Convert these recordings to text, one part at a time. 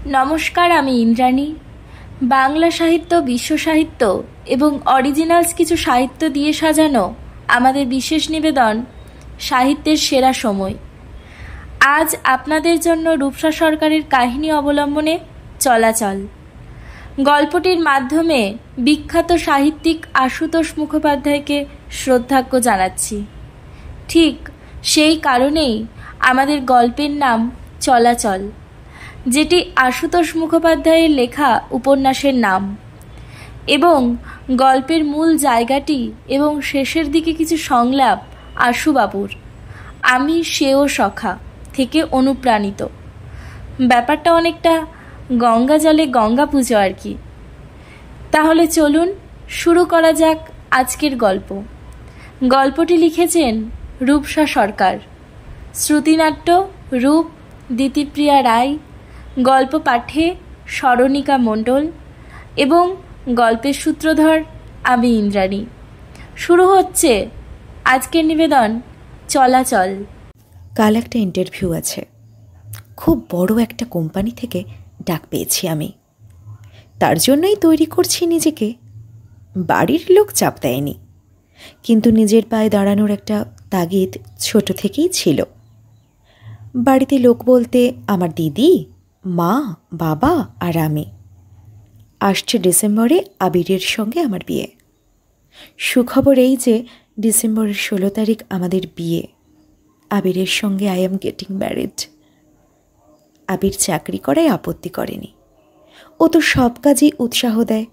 নমস্কার, আমি ইন্দ্রাণী। বাংলা সাহিত্য, বিশ্ব সাহিত্য এবং অরিজিনালস কিছু সাহিত্য দিয়ে সাজানো আমাদের বিশেষ নিবেদন সাহিত্যের সেরা সময়। আজ আপনাদের জন্য রূপসা সরকারের কাহিনী অবলম্বনে চলাচল গল্পটির মাধ্যমে বিখ্যাত সাহিত্যিক আশুতোষ মুখোপাধ্যায়কে শ্রদ্ধার্ঘ্য জানাচ্ছি। ঠিক সেই কারণেই আমাদের গল্পের নাম চলাচল, যেটি আশুতোষ মুখোপাধ্যায়ের লেখা উপন্যাসের নাম, এবং গল্পের মূল জায়গাটি এবং শেষের দিকে কিছু সংলাপ আশুবাবুর আমি সেও সখা থেকে অনুপ্রাণিত। ব্যাপারটা অনেকটা গঙ্গা জলে গঙ্গা পুজো আর কি। তাহলে চলুন শুরু করা যাক আজকের গল্প। গল্পটি লিখেছেন রূপসা সরকার, শ্রুতিনাট্য রূপ দিতিপ্রিয়া রায়, গল্প পাঠে স্মরণিকা মণ্ডল এবং গল্পের সূত্রধর আমি ইন্দ্রাণী। শুরু হচ্ছে আজকের নিবেদন চলাচল। কাল একটা ইন্টারভিউ আছে, খুব বড় একটা কোম্পানি থেকে ডাক পেয়েছি আমি। তার জন্যই তৈরি করছি নিজেকে। বাড়ির লোক চাপ দেয়নি, কিন্তু নিজের পায়ে দাঁড়ানোর একটা তাগিদ ছোট থেকেই ছিল। বাড়িতে লোক বলতে আমার দিদি, মা, বাবা আর আমি। আসছে ডিসেম্বরে আবিরের সঙ্গে আমার বিয়ে। সুখবর এই যে ডিসেম্বরের 16 তারিখ আমাদের বিয়ে। আবিরের সঙ্গে আই এম গেটিং ম্যারিড। আবির চাকরি করায় আপত্তি করেনি, ও তো সব কাজেই উৎসাহ দেয়।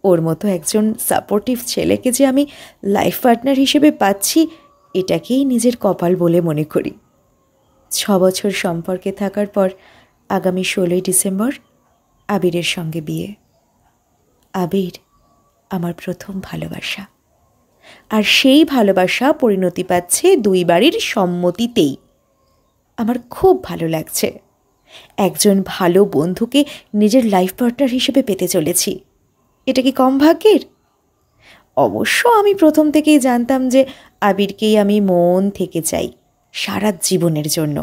ওর মতো একজন সাপোর্টিভ ছেলেকে যে আমি লাইফ পার্টনার হিসেবে পাচ্ছি, এটাকেই নিজের কপাল বলে মনে করি। 6 বছর সম্পর্কে থাকার পর আগামী 16 ডিসেম্বর আবিরের সঙ্গে বিয়ে। আবির আমার প্রথম ভালোবাসা, আর সেই ভালোবাসা পরিণতি পাচ্ছে দুই বাড়ির সম্মতিতেই। আমার খুব ভালো লাগছে। একজন ভালো বন্ধুকে নিজের লাইফ পার্টনার হিসেবে পেতে চলেছি। এটা কি কম ভাগ্যের? অবশ্য আমি প্রথম থেকেই জানতাম যে আবিরকেই আমি মন থেকে চাই সারা জীবনের জন্য।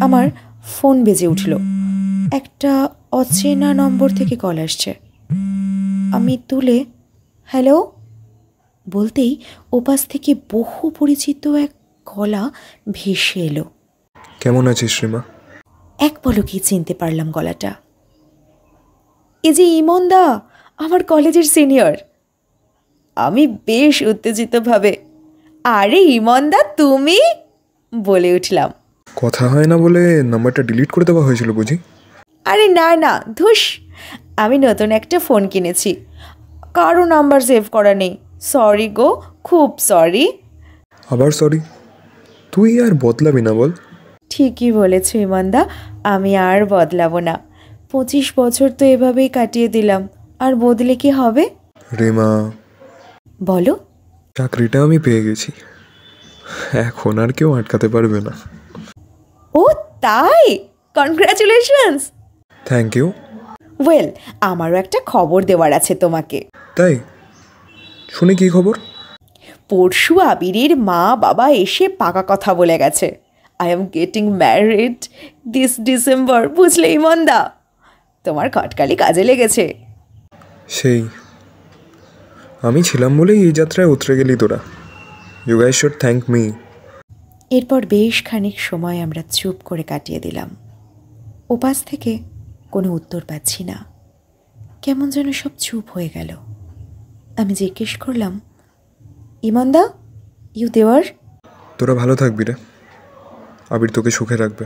আমার ফোন বেজে উঠল। একটা অচেনা নম্বর থেকে কল আসছে। আমি তুলে হ্যালো বলতেই ওপাশ থেকে বহু পরিচিত এক গলা ভেসে এলো। কেমন আছিস রিমা? এক পলকেই চিনতে পারলাম গলাটা। এ যে ইমনদা, আমার কলেজের সিনিয়র। আমি বেশ উত্তেজিতভাবে আরে ইমনদা তুমি বলে উঠলাম। কথা হয় না বলে নাম্বারটা ডিলিট করে দেওয়া হয়েছিল বুঝি? আরে না না, ধুস, আমি নতুন একটা ফোন কিনেছি, কারো নাম্বার সেভ করা নেই। সরি গো, খুব সরি। আবার সরি? তুই আর বদলাবি না বল? ঠিকই বলেছ ইমনদা, আমি আর বদলাবো না। 25 বছর তো এভাবেই কাটিয়ে দিলাম, আর বদলে কি হবে? রিমা, বলো। চাকরিটা আমি পেয়ে গেছি, এখন আর কেউ আটকাতে পারবে না। ও তাই? কনগ্রাচুলেশনস। Thank you. ওয়েল, আমারও একটা খবর দেওয়ার আছে তোমাকে। তাই? শুনে কি খবর? পরশু আবিরের মা বাবা এসে পাকা কথা বলে গেছে। I am getting married this December. বুঝলে ইমনদা, তোমার খটকালি কাজে লেগেছে। সেই আমি ছিলাম বলেই এই যাত্রায় উতরে গেলি তোরা। You guys should thank me. এরপর বেশ খানিক সময় আমরা চুপ করে কাটিয়ে দিলাম। ওপাশ থেকে কোনো উত্তর পাচ্ছি না, কেমন যেন সব চুপ হয়ে গেল। আমি জিজ্ঞেস করলাম, ইমনদা, ইউ দেওয়ার? তোরা ভালো থাকবি রে, আবির তোকে সুখে রাখবে।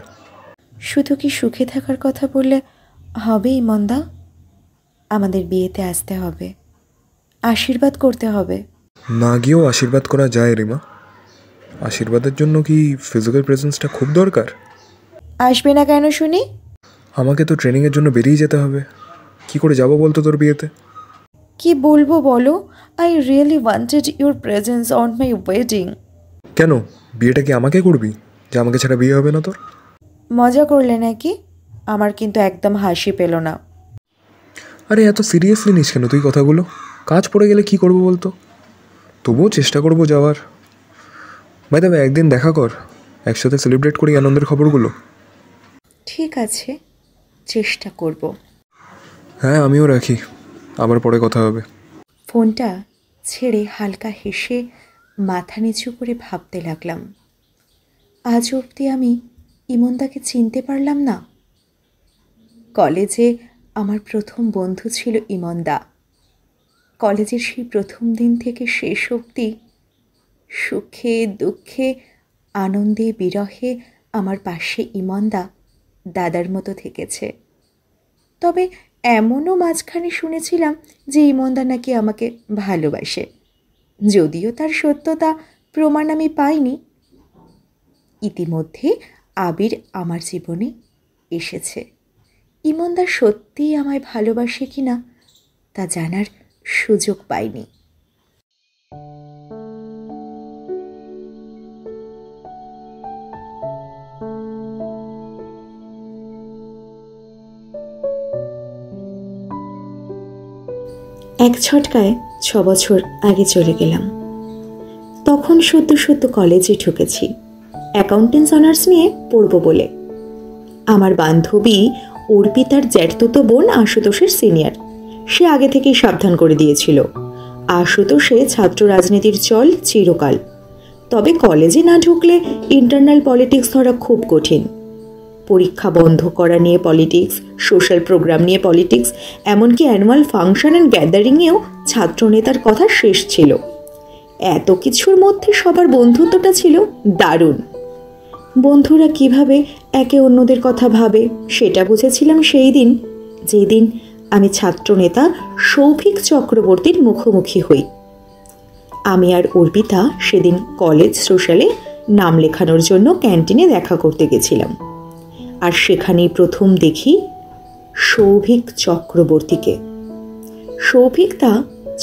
শুধু কি সুখে থাকার কথা বললে হবে ইমনদা? আমাদের বিয়েতে আসতে হবে, আশীর্বাদ করতে হবে। না গিয়েও আশীর্বাদ করা যায় রিমা। আশীর্বাদের জন্য কি ফিজিক্যাল প্রেজেন্সটা খুব দরকার? আসবে না কেন শুনি? আমাকে তো ট্রেনিংয়ের জন্য বেরিয়ে যেতে হবে। কি করে যাবো বলতো তোর বিয়েতে? কি বলবো বলো? I really wanted your presence on my wedding. কেন, বিয়েটা কি আমাকে করবি যে আমাকে ছাড়া বিয়ে হবে না তোর? মজা করলে নাকি? আমার কিন্তু একদম হাসি পেল না। আরে এত সিরিয়াসলি নিস কেন তুই কথাগুলো? কাজ পড়ে গেলে কি করবো বলতো? তবুও চেষ্টা করবো যাওয়ার। ভাই তবে একদিন দেখা কর, একসাথে সেলিব্রেট করি আনন্দের খবরগুলো। ঠিক আছে, চেষ্টা করব। হ্যাঁ, আমিও রাখি, আবার পরে কথা হবে। ফোনটা ছেড়ে হালকা হেসে মাথা নিচু করে ভাবতে লাগলাম, আজ অবধি আমি ইমনদাকে চিনতে পারলাম না। কলেজে আমার প্রথম বন্ধু ছিল ইমনদা। কলেজের সেই প্রথম দিন থেকে শেষ অবধি সুখে দুঃখে আনন্দে বিরহে আমার পাশে ইমনদা দাদার মতো থেকেছে। তবে এমনও মাঝখানে শুনেছিলাম যে ইমনদা নাকি আমাকে ভালোবাসে, যদিও তার সত্যতা প্রমাণ আমি পাইনি। ইতিমধ্যে আবির আমার জীবনে এসেছে। ইমনদা সত্যিই আমায় ভালোবাসে কিনা তা জানার সুযোগ পাইনি। এক ছটকায় 6 বছর আগে চলে গেলাম। তখন সদ্য কলেজে ঢুকেছি, অ্যাকাউন্টেন্স অনার্স নিয়ে পড়ব বলে। আমার বান্ধবী অর্পিতার জ্যাঠতুতো বোন আশুতোষের সিনিয়র, সে আগে থেকেই সাবধান করে দিয়েছিল। আশুতোষে ছাত্র রাজনীতির চল চিরকাল, তবে কলেজে না ঢুকলে ইন্টারনাল পলিটিক্স ধরা খুব কঠিন। পরীক্ষা বন্ধ করা নিয়ে পলিটিক্স, সোশ্যাল প্রোগ্রাম নিয়ে পলিটিক্স, এমনকি অ্যানুয়াল ফাংশন অ্যান্ড গ্যাদারিংয়েও ছাত্রনেতার কথা শেষ ছিল। এত কিছুর মধ্যে সবার বন্ধুত্বটা ছিল দারুণ। বন্ধুরা কিভাবে একে অন্যদের কথা ভাবে সেটা বুঝেছিলাম সেই দিন, যেই দিন আমি ছাত্রনেতা সৌভিক চক্রবর্তীর মুখোমুখি হই। আমি আর অর্পিতা সেদিন কলেজ সোশ্যালে নাম লেখানোর জন্য ক্যান্টিনে দেখা করতে গেছিলাম। আর সেখানেই প্রথম দেখি সৌভিক চক্রবর্তীকে। সৌভিকদা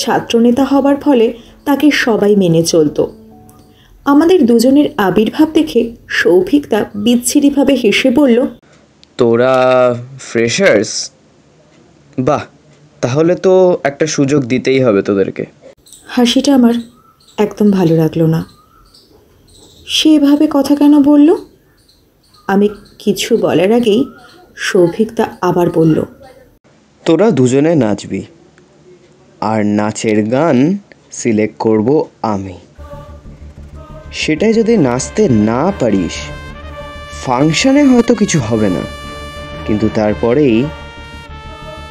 ছাত্রনেতা হবার ফলে তাকে সবাই মেনে চলত। আমাদের দুজনের আবির্ভাব দেখে সৌভিকদা বিচ্ছিরিভাবে হেসে বলল, তোরা ফ্রেশার্স? বাহ, তাহলে তো একটা সুযোগ দিতেই হবে তোদেরকে। হাসিটা আমার একদম ভালো লাগলো না। সে এভাবে কথা কেন বলল? আমি কিছু বলার আগেই সৌভিকদা আবার বলল, তোরা দুজনে নাচবি, আর নাচের গান সিলেক্ট করব আমি। সেটাই যদি নাচতে না পারিস, ফাংশনে হয়তো কিছু হবে না, কিন্তু তারপরেই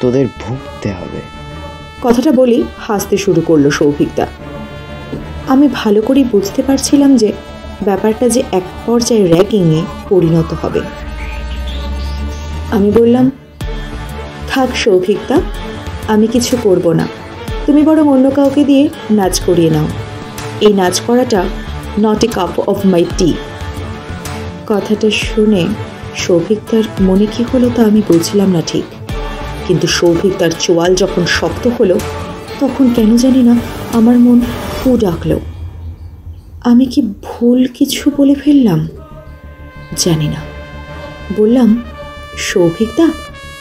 তোদের ভুগতে হবে। কথাটা বলেই হাসতে শুরু করলো সৌভিকদা। আমি ভালো করে বুঝতে পারছিলাম যে ব্যাপারটা যে এক পর্যায়ে র্যাগিংয়ে পরিণত হবে। আমি বললাম, থাক সৌভিকদা, আমি কিছু করব না, তুমি বরং অন্য কাউকে দিয়ে নাচ করিয়ে নাও। এই নাচ করাটা not a cup of my tea. কথাটা শুনে সৌভিকদার মনে কি হলো তা আমি বুঝলাম না ঠিক, কিন্তু সৌভিকদার চোয়াল যখন শক্ত হলো তখন কেন জানি না আমার মন ফু ডাকল। আমি কি ভুল কিছু বলে ফেললাম? জানি না। বললাম, সৌভিকদা,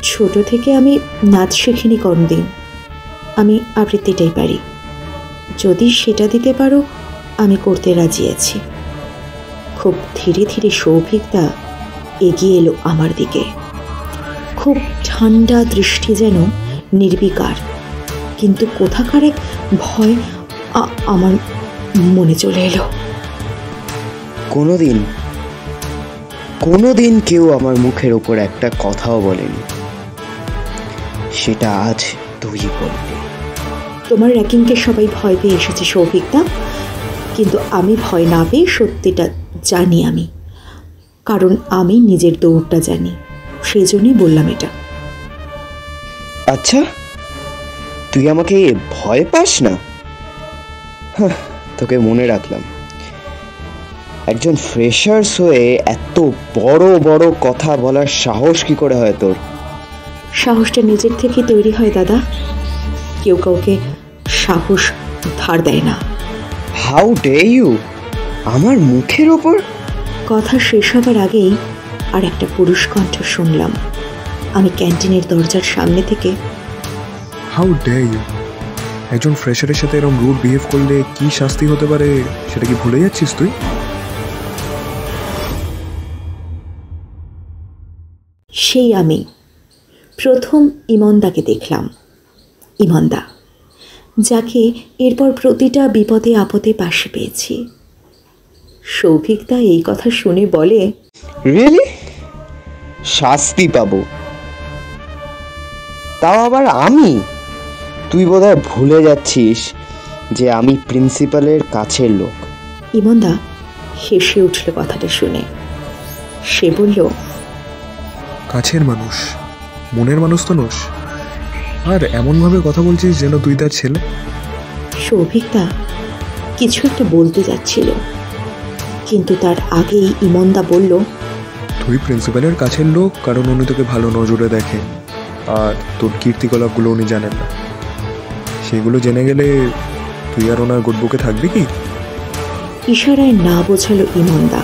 ছোট থেকে আমি নাচ শিখিনি কোনদিন, আমি আবৃত্তিটাই পারি, যদি সেটা দিতে পারো আমি করতে রাজি আছি। খুব ধীরে ধীরে সৌভিকদা এগিয়ে এলো আমার দিকে। খুব ঠান্ডা দৃষ্টি, যেন নির্বিকার, কিন্তু কোথাকার এক ভয় আমার মনে চলে এলো। কোনোদিন কেউ আমার মুখের ওপর একটা কথাও বলেনি, সেটা আজ তুই বলবি। তোমার র্যাকিংকে সবাই ভয় পেয়ে এসেছে সৌভিকদা, কিন্তু আমি ভয় না পেয়ে সত্যিটা জানি আমি, কারণ আমি নিজের দৌড়টা জানি, সেই জন্যই বললাম এটা। আচ্ছা, তুই আমাকে ভয় পাস না? তোকে মনে রাখলাম। একজন ফ্রেশার্স হয়ে এত বড় বড় কথা বলার সাহস কি করে হয় তোর? সাহসটা নিজের থেকে তৈরি হয় দাদা, কেউ কাউকে সাহস ধার দেয় না। How dare you! আমার মুখের ওপর? কথা শেষ হবার আগেই আর একটা পুরুষ কণ্ঠ শুনলাম আমি ক্যান্টিনের দরজার সামনে থেকে। How dare you! একজন ফ্রেশারের সাথে এরকম রুড বিহেভ করলে কি শাস্তি হতে পারে সেটা কি ভুলে যাচ্ছিস তুই? সেই আমি প্রথম ইমনদাকে দেখলাম। ইমনদা, যাকে এরপর প্রতিটা বিপদে আপদে পাশে পেয়েছি। সৌভিকদা এই কথা শুনে বলে, রিয়েলি? শাস্তি পাবো? তাও আবার আমি? তুই বোধহয় ভুলে যাচ্ছিস যে আমি প্রিন্সিপালের কাছের লোক। ইমনদা হেসে উঠল কথাটা শুনে। সে বলল, কাছের মানুষ, মনের মানুষ তো নোস, আর এমনভাবে কথা বলছিস যেন তুই তার ছেলে। সৌভিকদা কিছু একটা বলতে যাচ্ছিল, কিন্তু তার আগেই ইমনদা বলল, তুই প্রিন্সিপালের কাছের লোক কারণ উনি তোকে ভালো নজরে দেখেন, আর তোর কীর্তিকলাপগুলো উনি জানেন না। সেগুলো জেনে গেলে তুই আর ওনার গুড বুকে থাকবি কি? ইশারায় না বোঝালো ইমনদা।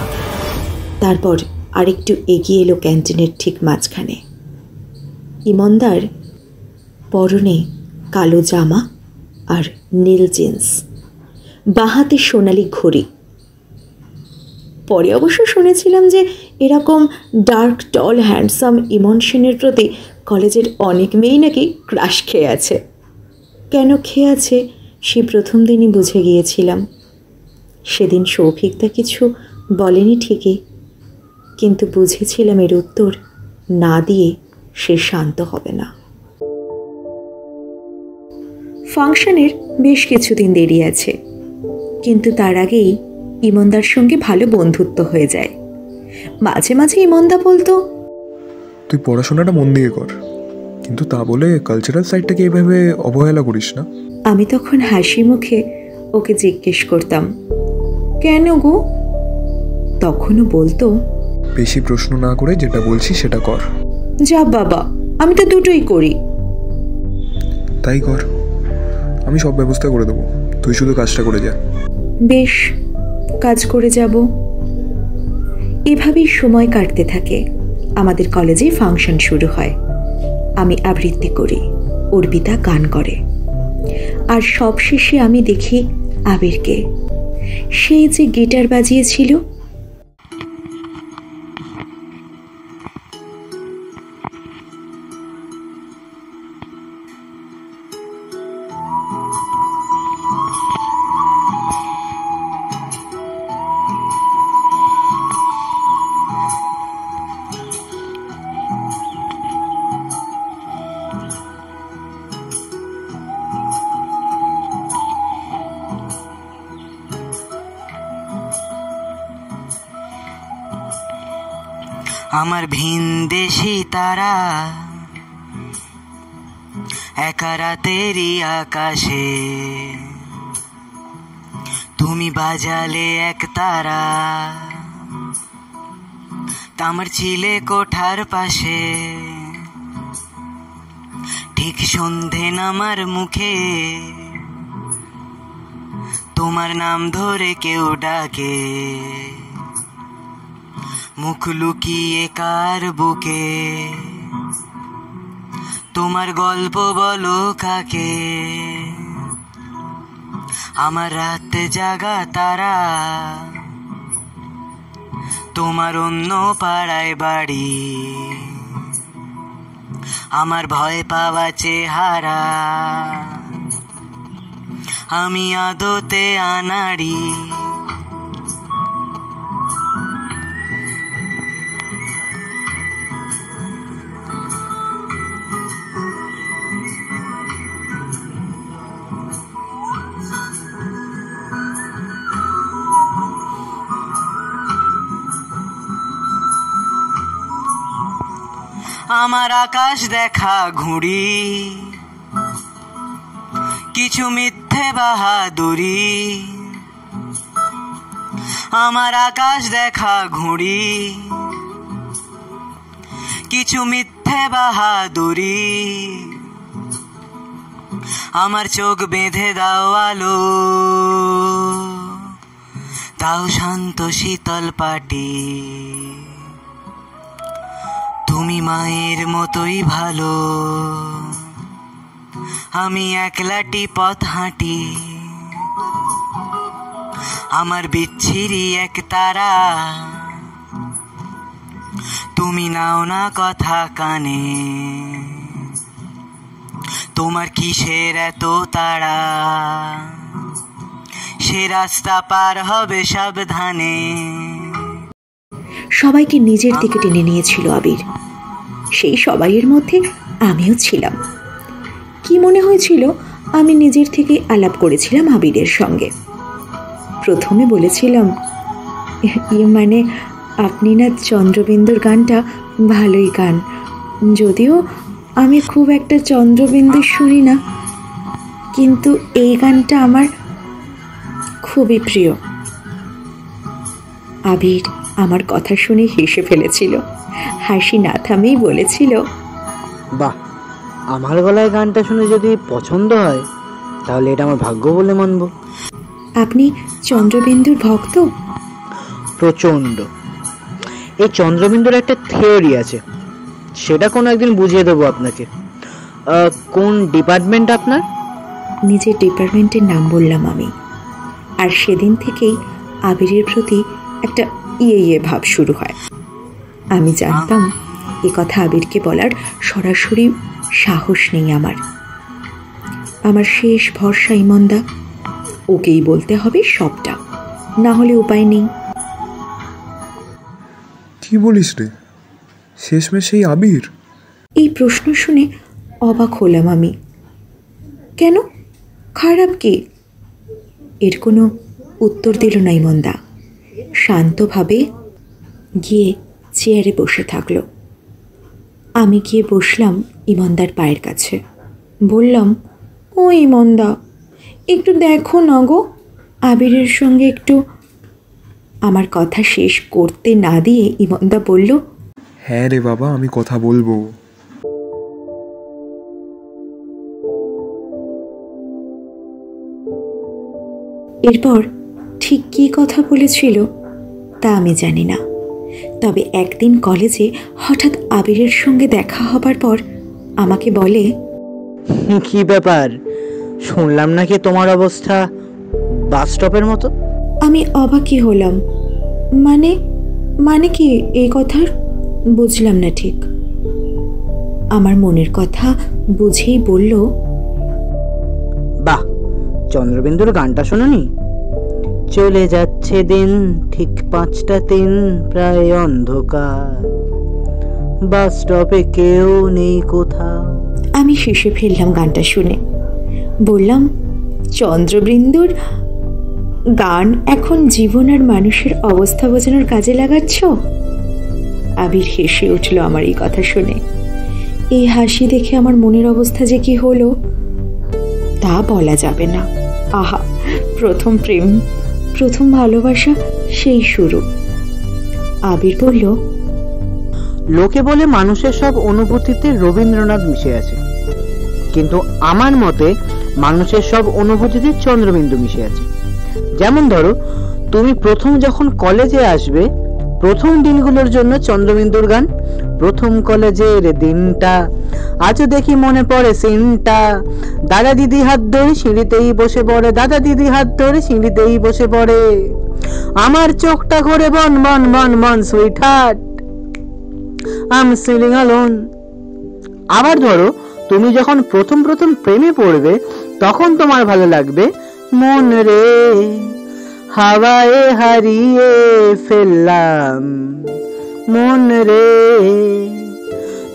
তারপর আরেকটু এগিয়ে এলো ক্যান্টিনের ঠিক মাঝখানে। ইমনদার পরনে কালো জামা আর নীল জিন্স, বাহাতে সোনালি ঘড়ি। পরে অবশ্য শুনেছিলাম যে এরকম ডার্ক টল হ্যান্ডসাম ইমন সেনের প্রতি কলেজের অনেক মেয়েই নাকি ক্রাশ খেয়ে আছে। কেন খেয়ে আছে সে প্রথম দিনই বুঝে গিয়েছিলাম। সেদিন সৌভিকদা কিছু বলেনি ঠিকই, কিন্তু বুঝেছিলাম এর উত্তর না দিয়ে সে শান্ত হবে না। ফাংশনের বেশ কিছুদিন দেরি আছে, কিন্তু তার আগেই ইমনদার সঙ্গে ভালো বন্ধুত্ব হয়ে যায়। মাঝে মাঝে ইমনদা বলতো, তুই পড়াশোনাটা মন দিয়ে কর, কিন্তু তা বলে কালচারাল সাইডটাকে এইভাবে অবহেলা করিস না। আমি তখন হাসি মুখে ওকে জিজ্ঞেস করতাম, কেন গো? তখনও বলতো, বেশি প্রশ্ন না করে যেটা বলছি সেটা কর। যা বাবা, আমি তো দুটোই করি। তাই কর, আমি সব ব্যবস্থা করে দেবো, তুই শুধু কাজটা করে যা। বেশ, কাজ করে যাব। এভাবেই সময় কাটতে থাকে। আমাদের কলেজে ফাংশন শুরু হয়। আমি আবৃত্তি করি, অর্পিতা গান করে, আর সবশেষে আমি দেখি আবিরকে। সেই যে গিটার বাজিয়েছিল। আমার ভিনদেশি তারা একা রাতেরই আকাশে, তুমি বাজালে এক তারা আমার ছিলে কোঠার পাশে। ঠিক সন্ধে নামার মুখে তোমার নাম ধরে কেউ ডাকে, মুখ লুকিয়ে কার বুকে তোমার গল্প বলো কাকে। আমার রাত জাগা তারা তোমার অন্য পাড়ায় বাড়ি, আমার ভয় পাওয়া চেহারা আমি আদতে আনাড়ি। আমার আকাশ দেখা ঘুড়ি, কিছু মিথ্যে বাহাদুরি। আমার আকাশ দেখা ঘুড়ি, কিছু মিথ্যে বাহাদুরি। আমার চোখ বেঁধে দাও আলো, তাও শান্ত শীতল পাটি। তুমি মায়ের মতোই ভালো, আমি একলাটি পথ হাঁটি। আমার বিচ্ছিরি এক তারা, তুমি নাও না কথা কানে। তোমার কিসের এত তাড়া, সে রাস্তা পার হবে সাবধানে। সবাইকে নিজের দিকে টেনে নিয়েছিল আবির। সেই সবাইয়ের মধ্যে আমিও ছিলাম। কি মনে হয়েছিল আমি নিজের থেকে আলাপ করেছিলাম আবিরের সঙ্গে। প্রথমে বলেছিলাম, মানে আপনি না চন্দ্রবিন্দুর গানটা ভালোই গান, যদিও আমি খুব একটা চন্দ্রবিন্দু শুনি না, কিন্তু এই গানটা আমার খুবই প্রিয়। আবির আমার কথা শুনে হেসে ফেলেছিল, হাসি না থামেই বলেছিল, বাহ, আমার গলায় গানটা শুনে যদি পছন্দ হয় তাহলে এটা আমার ভাগ্য বলে মানব। আপনি চন্দ্রবিন্দুর ভক্ত? প্রচণ্ড। এই চন্দ্রবিন্দুর একটা থিওরি আছে, সেটা কোনো একদিন বুঝিয়ে দেবো আপনাকে। কোন ডিপার্টমেন্ট আপনার? নিজের ডিপার্টমেন্টের নাম বললাম আমি। আর সেদিন থেকেই আবিরের প্রতি একটা ইয়ে ভাব শুরু হয়। আমি জানতাম এ কথা আবিরকে বলার সরাসরি সাহস নেই আমার। আমার শেষ ভরসা ইমনদা, ওকেই বলতে হবে সবটা, না হলে উপায় নেই। কি বলিস রে, শেষমেশ সেই আবির? এই প্রশ্ন শুনে অবাক হলাম আমি। কেন, খারাপ কি? এর কোনো উত্তর দিল না ইমনদা। শান্তভাবে গিয়ে চেয়ারে বসে থাকলো। আমি গিয়ে বসলাম ইমনদার পায়ের কাছে। বললাম, ও ইমনদা, একটু দেখো না গো, আবিরের সঙ্গে একটু। আমার কথা শেষ করতে না দিয়ে ইমনদা বলল, হ্যাঁ রে বাবা, আমি কথা বলবো। এরপর ঠিক কী কথা বলেছিল তা আমি জানি না, তবে একদিন কলেজে হঠাৎ আবিরের সঙ্গে দেখা হবার পর আমাকে বলে, কি ব্যাপার, শুনলাম নাকি তোমার অবস্থা বাস স্টপের মতো? আমি অবাকই হলাম। মানে কি এই কথার? বুঝলাম না ঠিক। আমার মনের কথা বুঝেই বলল, বাহ, চন্দ্রবিন্দুর গানটা শোনোনি? চলে যাচ্ছে দিন ঠিক 5টা 3, প্রায় অন্ধকার, বাস স্টপে কেউ নেই কোথাও। আমি শেষে ফেললাম গানটা শুনে। বললাম, চন্দ্রবিন্দুর গান এখন জীবন আর মানুষের অবস্থা বোঝানোর কাজে লাগাচ্ছ? আবির হেসে উঠল আমার এই কথা শুনে। এই হাসি দেখে আমার মনের অবস্থা যে কি হলো তা বলা যাবে না। আহা, প্রথম প্রেম, প্রথম ভালোবাসা, সেই শুরু। আবির বলল, লোকে বলে মানুষের সব অনুভূতিতে রবীন্দ্রনাথ মিশে আছে, কিন্তু আমার মতে মানুষের সব অনুভূতিতে চন্দ্রবিন্দু মিশে আছে। যেমন ধরো, তুমি প্রথম যখন কলেজে আসবে, প্রথম দিনগুলোর জন্য চন্দ্রবিন্দুর গান। প্রথম কলেজের দিনটা আজও দেখি মনে পড়ে সিনটা, দাদা দিদি হাত ধরে সিঁড়িতেই বসে পড়ে, দাদা দিদি হাত ধরে সিঁড়িতেই বসে পড়ে, আমার চোখটা করে বন বন বন বন sweet heart, I am ceiling alone. আবার ধরো, তুমি যখন প্রথম প্রেমে পড়বে, তখন তোমার ভালো লাগবে মন রে হাওয়ায় হারিয়ে ফেললাম, মন রে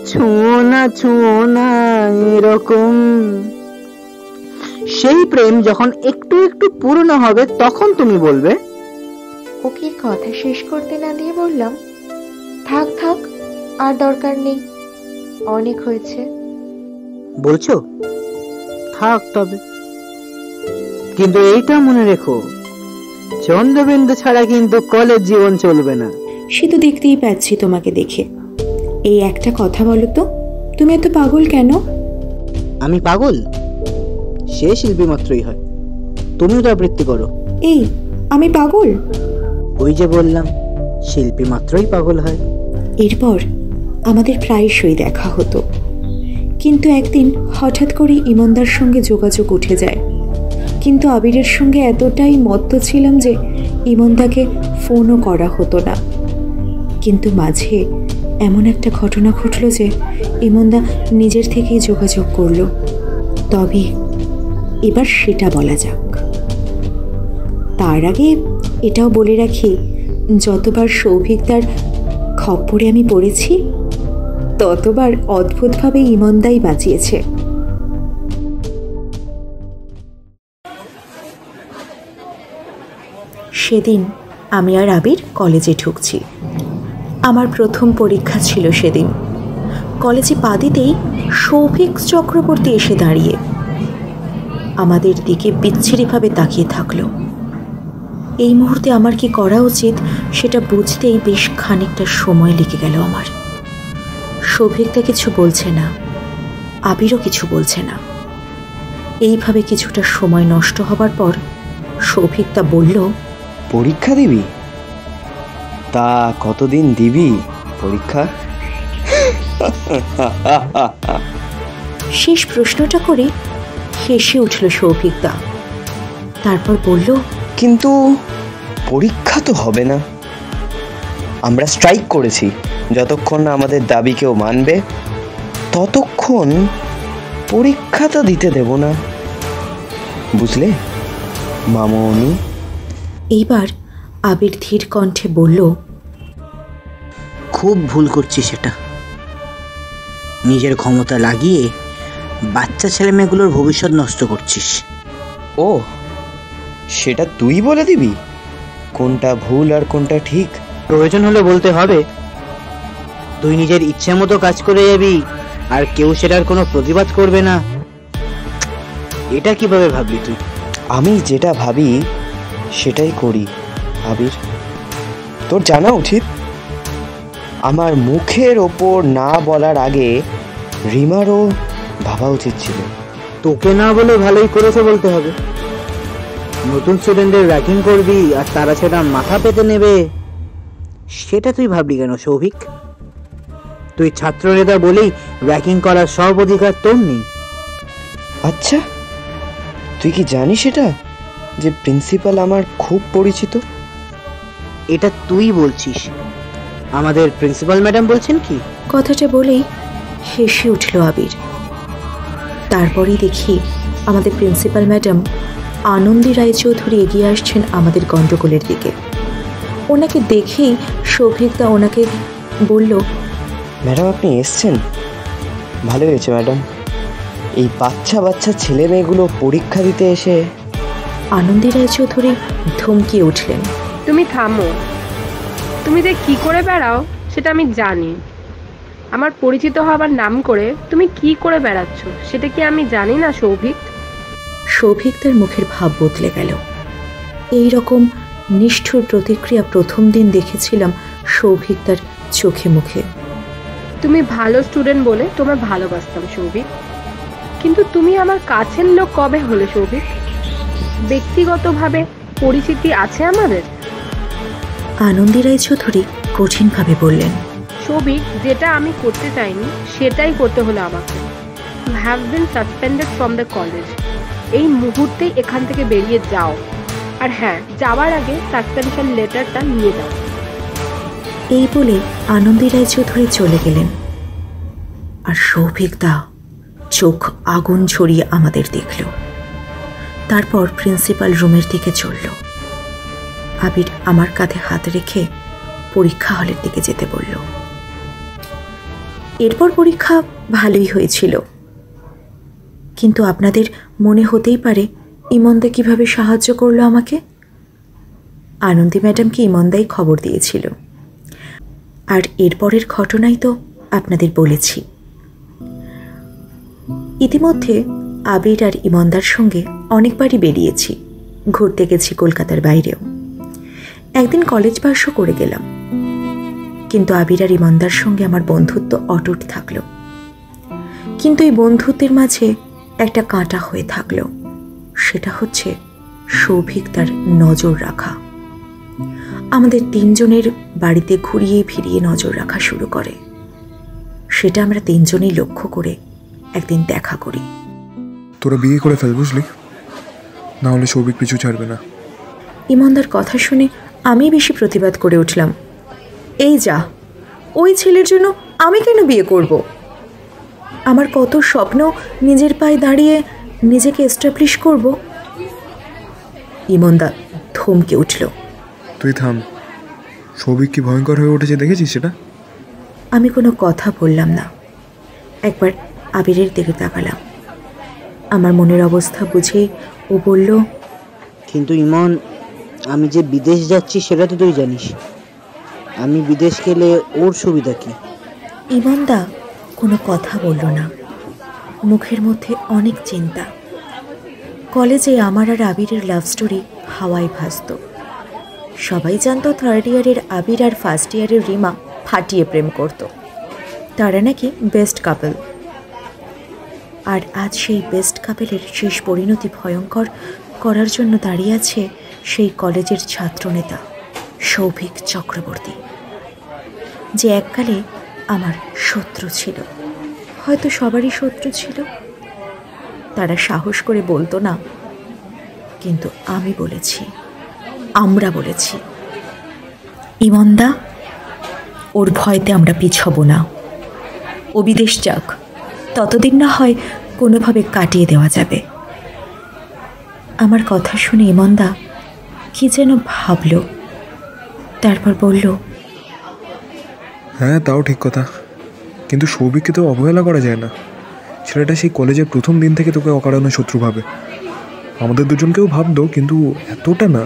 ছুঁয়ো না এরকম। সেই প্রেম যখন একটু একটু পুরনো হবে, তখন তুমি বলবে, ওকে কথা শেষ করতে না দিয়ে বললাম, থাক থাক, আর দরকার নেই, অনেক হয়েছে। বলছো? থাক তবে, কিন্তু এইটা মনে রেখো, চন্দ্রবিন্দু ছাড়া কিন্তু কলেজ জীবন চলবে না। সে তো দেখতেই পাচ্ছি তোমাকে দেখে। এই একটা কথা বলো তো, তুমি এত পাগল কেন? আমি পাগল? সে শিল্পী মাত্রই হয়, তুমিও তো আবৃত্তি করো। এই, আমি পাগল? ওই যে বললাম, শিল্পী মাত্রই পাগল হয়। এরপর আমাদের প্রায়শই দেখা হতো, কিন্তু একদিন হঠাৎ করে ইমনদার সঙ্গে যোগাযোগ উঠে যায়। কিন্তু আবিরের সঙ্গে এতটাই মত্ত ছিলাম যে ইমনদাকে ফোনও করা হতো না। কিন্তু মাঝে এমন একটা ঘটনা ঘটল যে ইমনদা নিজের থেকেই যোগাযোগ করলো। তবে এবার সেটা বলা যাক। তার আগে এটাও বলে রাখি, যতবার সৌভিকদার খপ্পরে আমি পড়েছি ততবার অদ্ভুতভাবে ইমনদাই বাঁচিয়েছে। সেদিন আমি আর আবির কলেজে ঢুকছি। আমার প্রথম পরীক্ষা ছিল সেদিন। কলেজে পা দিতেই সৌভিক চক্রবর্তী এসে দাঁড়িয়ে আমাদের দিকে বিচ্ছিরিভাবে তাকিয়ে থাকলো। এই মুহূর্তে আমার কি করা উচিত সেটা বুঝতেই বেশ খানিকটা সময় লেগে গেল আমার। সৌভিকদা কিছু বলছে না, আবিরও কিছু বলছে না। এইভাবে কিছুটা সময় নষ্ট হবার পর সৌভিকদা বলল, পরীক্ষা দিবি? তা কতদিন দিবি পরীক্ষা? শেষ প্রশ্নটা করে হেসে উঠল সৌভিকদা। তারপর বলল, কিন্তু পরীক্ষা তো হবে না। আমরা স্ট্রাইক করেছি, যতক্ষণ না আমাদের দাবি কেউ মানবে ততক্ষণ পরীক্ষা তো দিতে দেব না, বুঝলে মামনি? এইবার আবির ধীর কণ্ঠে বলল, খুব ভুল করছিস সেটা। নিজের ক্ষমতা লাগিয়ে বাচ্চা ছেলে মেয়েগুলোর ভবিষ্যৎ নষ্ট করছিস। ও, সেটা তুই বলে দিবি কোনটা ভুল আর কোনটা ঠিক? প্রয়োজন হলে বলতে হবে। তুই নিজের ইচ্ছে মতো কাজ করে যাবি আর কেউ সেটার কোনো প্রতিবাদ করবে না, এটা কিভাবে ভাবলি তুই? আমি যেটা ভাবি সেটাই করি আবির। তোর জানা উচিত, আমার মুখের ওপর না বলার আগে রিমারও ভাবা উচিত ছিল। তোকে না বলে ভালোই করেছে বলতে হবে। নতুন স্টুডেন্টদের র্যাগিং করবি আর তারা সেটা মাথা পেতে নেবে, সেটা তুই ভাবলি কেন সৌভিক? তুই ছাত্র নেতা বলেই র্যাগিং করার সব অধিকার তোর নেই। আচ্ছা, তুই কি জানিস এটা যে প্রিন্সিপাল আমার খুব পরিচিত? এটা তুই বলছিস, আমাদের প্রিন্সিপাল ম্যাডাম বলছেন কি? কথাটা বলেই হেসে উঠল আবির। তারপরেই দেখি আমাদের প্রিন্সিপাল ম্যাডাম আনন্দী রায়চৌধুরী এগিয়ে আসছেন আমাদের গণ্ডগোলের দিকে। ওনাকে দেখেই সৌভিকদা ওনাকে বলল, ম্যাডাম আপনি এসছেন, ভালো হয়েছে ম্যাডাম। এই বাচ্চা বাচ্চা ছেলে মেয়েগুলো পরীক্ষা দিতে এসে। আনন্দী রায়চৌধুরী ধমকিয়ে উঠলেন, তুমি থামো। তুমি যে কি করে বেড়াও সেটা আমি জানি। আমার পরিচিত হবার নাম করে তুমি কি করে বেড়াচ্ছ সেটা কি আমি জানি না সৌভিক? সৌভিকদার মুখের ভাব বদলে গেল। এই রকম নিষ্ঠুর প্রতিক্রিয়া প্রথম দিন দেখেছিলাম সৌভিকদার চোখে মুখে। তুমি ভালো স্টুডেন্ট বলে তোমার ভালোবাসতাম সৌভিক, কিন্তু তুমি আমার কাছের লোক কবে হলে সৌভিক? ব্যক্তিগতভাবে পরিচিতি আছে আমাদের। আনন্দী রায়চৌধুরী কঠিনভাবে বললেন, সৌভিক, যেটা আমি করতে চাইনি সেটাই করতে হলো আমাকে। You have been suspended from the college. এই মুহূর্তেই এখান থেকে বেরিয়ে যাও। আর হ্যাঁ, যাওয়ার আগে সাসপেনশন লেটারটা নিয়ে যাও। এই বলে আনন্দী রায়চৌধুরী চলে গেলেন। আর সৌভিকদা চোখ আগুন ঝরিয়ে আমাদের দেখল। তারপর প্রিন্সিপাল রুমের দিকে চলল। আবির আমার কাঁধে হাত রেখে পরীক্ষা হলের দিকে যেতে বলল। এরপর পরীক্ষা ভালোই হয়েছিল, কিন্তু আপনাদের মনে হতেই পারে ইমনদা কিভাবে সাহায্য করলো আমাকে। আনন্দী ম্যাডামকে ইমনদাই খবর দিয়েছিল, আর এরপরের ঘটনাই তো আপনাদের বলেছি। ইতিমধ্যে আবির আর ইমনদার সঙ্গে অনেকবারই বেরিয়েছি, ঘুরতে গেছি কলকাতার বাইরেও। একদিন কলেজ পাশও করে গেলাম, কিন্তু আবির আর ইমনদার সঙ্গে আমার বন্ধুত্ব অটুট থাকলো। কিন্তু এই বন্ধুত্বের মাঝে একটা কাঁটা হয়ে থাকলো, সেটা হচ্ছে সৌভিকদার নজর রাখা। আমাদের তিনজনের বাড়িতে ঘুরিয়ে ফিরিয়ে নজর রাখা শুরু করে। সেটা আমরা তিনজনেই লক্ষ্য করে একদিন দেখা করি। তোরা বিয়ে করে ফেল, বুঝলি? না হলে সৌভিক পিছু ছাড়বে না। ইমনদার কথা শুনে আমি বেশি প্রতিবাদ করে উঠলাম, এই যা, ওই ছেলের জন্য আমি কেন বিয়ে করব? আমার কত স্বপ্ন নিজের পায়ে দাঁড়িয়ে নিজেকে এস্টাবলিশ করব। ইমনদা থমকে উঠল। তুই থাম, সৌভিক কি ভয়ঙ্কর হয়ে উঠেছে দেখেছিস সেটা? আমি কোনো কথা বললাম না, একবার আবিরের দিকে তাকালাম। আমার মনের অবস্থা বুঝে ও বলল, কিন্তু ইমন, আমি যে বিদেশ যাচ্ছি সেটা তো তুই জানিস। আমি বিদেশ গেলে ওর সুবিধা কি? ইমনদা কোনো কথা বলল না, মুখের মধ্যে অনেক চিন্তা। কলেজে আমার আর আবিরের লাভ স্টোরি হাওয়ায় ভাসত। সবাই জানতো থার্ড ইয়ারের আবির আর ফার্স্ট ইয়ারের রিমা ফাটিয়ে প্রেম করত। তারা নাকি বেস্ট কাপল। আর আজ সেই বেস্ট কাপেলের শেষ পরিণতি ভয়ঙ্কর করার জন্য দাঁড়িয়ে আছে সেই কলেজের ছাত্রনেতা সৌভিক চক্রবর্তী, যে এককালে আমার শত্রু ছিল, হয়তো সবারই শত্রু ছিল। তারা সাহস করে বলতো না, কিন্তু আমি বলেছি, আমরা বলেছি, ইমনদা, ওর ভয়তে আমরা পিছব না। ও বিদেশ যাক, ততদিন না হয় কোনোভাবে কাটিয়ে দেওয়া যাবে। আমার কথা শুনে ইমনদা কি যেন ভাবল, তারপর বলল, হ্যাঁ তাও ঠিক কথা, কিন্তু সৌভিককে তো অবহেলা করা যায় না। ছেলেটা সেই কলেজের প্রথম দিন থেকে তোকে অকারণে শত্রু ভাবে। আমাদের দুজনকেও ভাবতো, কিন্তু এতটা না।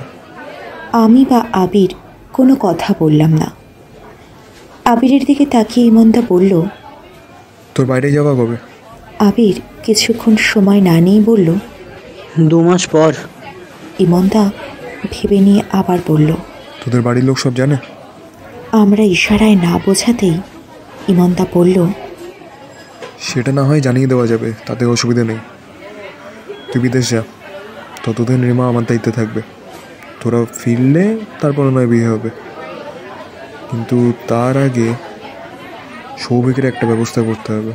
আমি বা আবির কোনো কথা বললাম না। আবিরের দিকে তাকিয়ে ইমনদা বলল, তোর বাইরে যাওয়া কবে? আবির কিছুক্ষণ সময় না নিয়ে বলল, 2 মাস পর। ইমনদা ভেবে নিয়ে আবার বলল, তোদের বাড়ির লোক সব জানে? আমরা ইশারায় না বোঝাতেই ইমনদা বলল, সেটা না হয় জানিয়ে দেওয়া যাবে, তাতে অসুবিধা নেই। তুই বিদেশ যা, ততদিন রিমা আমার দায়িত্বে থাকবে। তোরা ফিরলে তারপর নয় বিয়ে হবে, কিন্তু তার আগে সৌভিকের একটা ব্যবস্থা করতে হবে।